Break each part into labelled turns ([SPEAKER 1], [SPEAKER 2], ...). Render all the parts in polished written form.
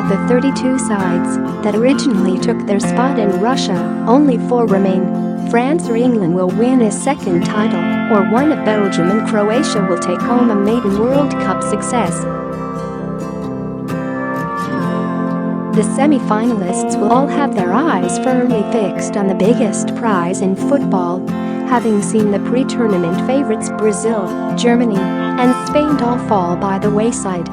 [SPEAKER 1] the 32 sides that originally took their spot in Russia, only 4 remain. France or England will win a second title, or one of Belgium and Croatia will take home a maiden World Cup success. The semi-finalists will all have their eyes firmly fixed on the biggest prize in football, having seen the pre-tournament favourites Brazil, Germany, and Spain all fall by the wayside.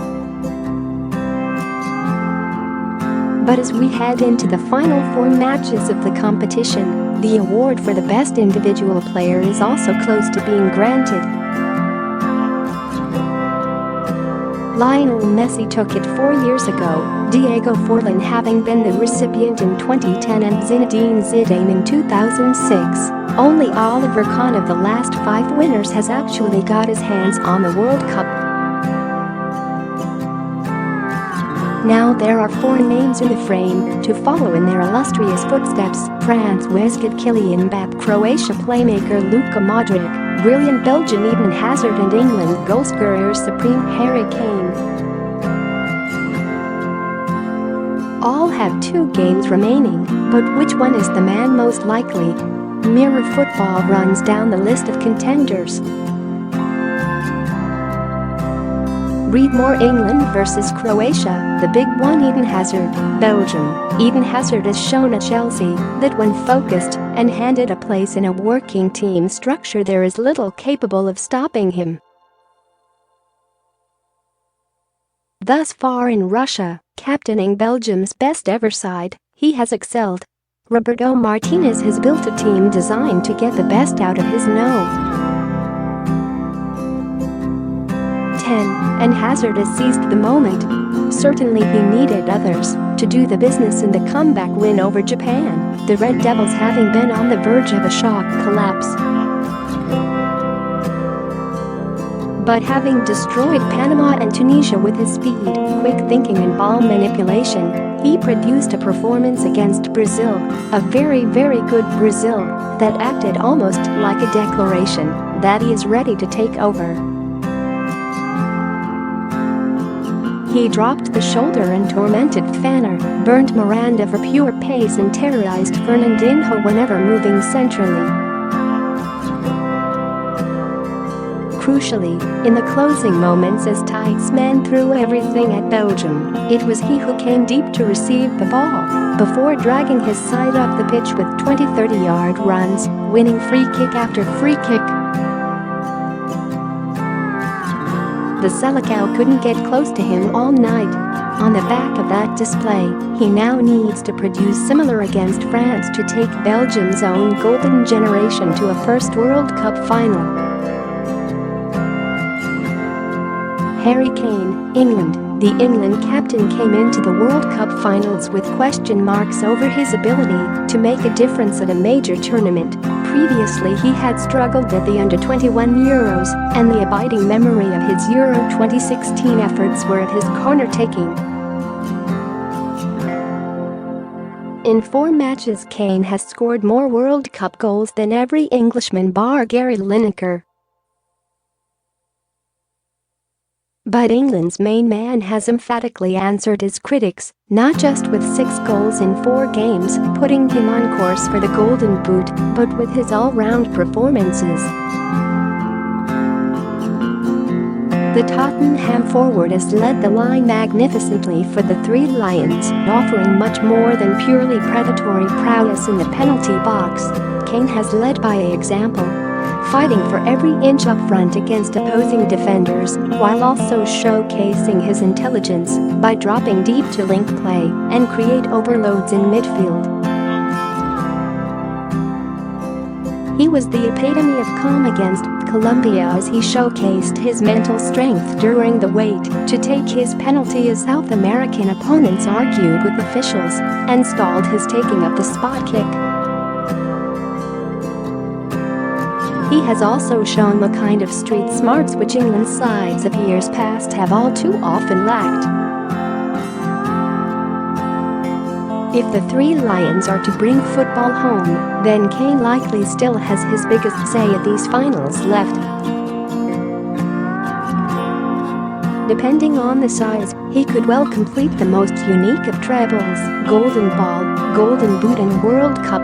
[SPEAKER 1] But as we head into the final 4 matches of the competition, the award for the best individual player is also close to being granted. Lionel Messi took it 4 years ago, Diego Forlan having been the recipient in 2010 and Zinedine Zidane in 2006. Only Oliver Kahn of the last 5 winners has actually got his hands on the World Cup. Now there are 4 names in the frame to follow in their illustrious footsteps: France whizkid Kylian Mbappe, Croatia playmaker Luka Modric, brilliant Belgian Eden Hazard, and England goalscorer supreme Harry Kane. All have 2 games remaining, but which one is the man most likely? Mirror Football runs down the list of contenders. Read more. England versus Croatia, the big one. Eden Hazard, Belgium. Eden Hazard has shown at Chelsea that when focused and handed a place in a working team structure, there is little capable of stopping him. Thus far in Russia, captaining Belgium's best ever side, he has excelled. Roberto Martinez has built a team designed to get the best out of his and Hazard has seized the moment. Certainly he needed others to do the business in the comeback win over Japan, the Red Devils having been on the verge of a shock collapse. But having destroyed Panama and Tunisia with his speed, quick thinking and ball manipulation, he produced a performance against Brazil, a very good Brazil, that acted almost like a declaration that he is ready to take over. He dropped the shoulder and tormented Fagner, burned Miranda for pure pace, and terrorized Fernandinho whenever moving centrally. Crucially, in the closing moments as Tite's men threw everything at Belgium, it was he who came deep to receive the ball, before dragging his side up the pitch with 20-30-yard runs, winning free kick after free kick. The Selecao couldn't get close to him all night. On the back of that display, he now needs to produce similar against France to take Belgium's own golden generation to a first World Cup final. Harry Kane, England. The England captain came into the World Cup finals with question marks over his ability to make a difference at a major tournament. Previously he had struggled at the under-21 Euros, and the abiding memory of his Euro 2016 efforts were of his corner-taking. In 4 matches, Kane has scored more World Cup goals than every Englishman bar Gary Lineker. But England's main man has emphatically answered his critics, not just with 6 goals in 4 games, putting him on course for the Golden Boot, but with his all-round performances. The Tottenham forward has led the line magnificently for the 3 Lions, offering much more than purely predatory prowess in the penalty box. Kane has led by example, fighting for every inch up front against opposing defenders, while also showcasing his intelligence by dropping deep to link play and create overloads in midfield. He was the epitome of calm against Colombia as he showcased his mental strength during the wait to take his penalty as South American opponents argued with officials and stalled his taking of the spot kick. He has also shown the kind of street smarts which England's sides of years past have all too often lacked. If the 3 Lions are to bring football home, then Kane likely still has his biggest say at these finals left. Depending on the size, He could well complete the most unique of trebles, Golden Ball, Golden Boot and World Cup.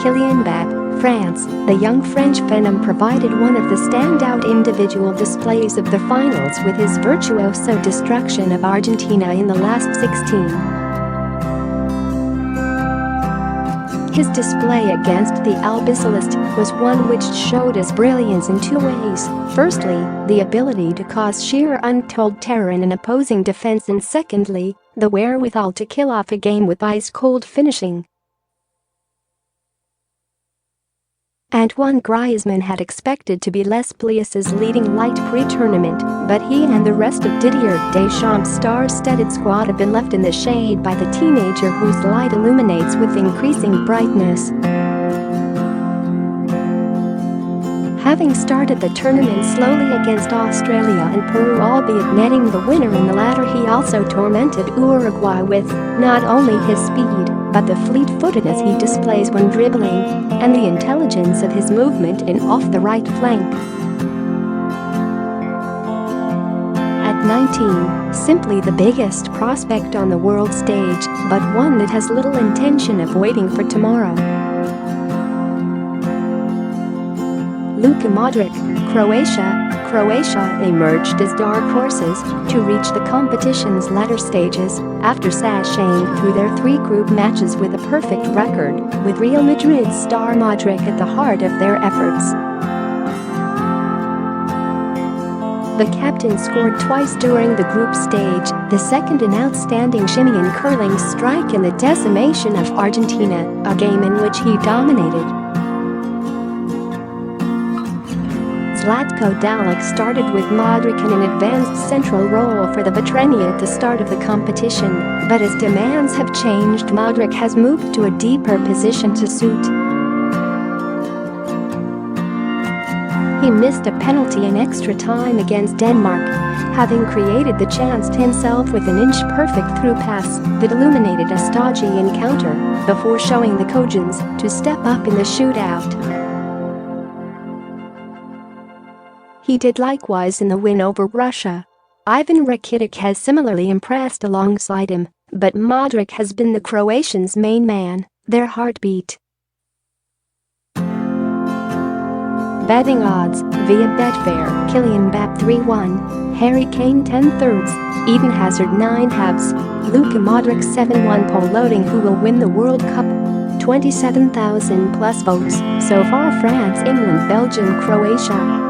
[SPEAKER 1] Kylian Mbappe, France. The young French phenom provided one of the standout individual displays of the finals with his virtuoso destruction of Argentina in the last 16. His display against the Albiceleste was one which showed his brilliance in two ways. Firstly, the ability to cause sheer untold terror in an opposing defense, and secondly, the wherewithal to kill off a game with ice-cold finishing. Antoine Griezmann had expected to be Les Blias's leading light pre-tournament, but he and the rest of Didier Deschamps' star-studded squad have been left in the shade by the teenager whose light illuminates with increasing brightness. Having started the tournament slowly against Australia and Peru, albeit netting the winner in the latter, he also tormented Uruguay with not only his speed, but the fleet-footedness he displays when dribbling, and the intelligence of his movement in off the right flank. At 19, simply the biggest prospect on the world stage, but one that has little intention of waiting for tomorrow. Luka Modric, Croatia emerged as dark horses to reach the competition's latter stages after sashaying through their three group matches with a perfect record, with Real Madrid star Modric at the heart of their efforts. The captain scored twice during the group stage, the second an outstanding shimmy and curling strike in the decimation of Argentina, a game in which he dominated. Zlatko Dalic started with Modric in an advanced central role for the Vetreni at the start of the competition, but as demands have changed, Modric has moved to a deeper position to suit. He missed a penalty in extra time against Denmark, having created the chance himself with an inch-perfect through pass that illuminated a stodgy encounter before showing the Kojans to step up in the shootout. He did likewise in the win over Russia. Ivan Rakitic has similarly impressed alongside him, but Modric has been the Croatians' main man, their heartbeat. Betting odds via Betfair: Kylian Mbappe 3-1, Harry Kane 10/3, Eden Hazard 9/2, Luka Modric 7-1. Poll loading: who will win the World Cup? 27,000 plus votes. So far: France, England, Belgium, Croatia.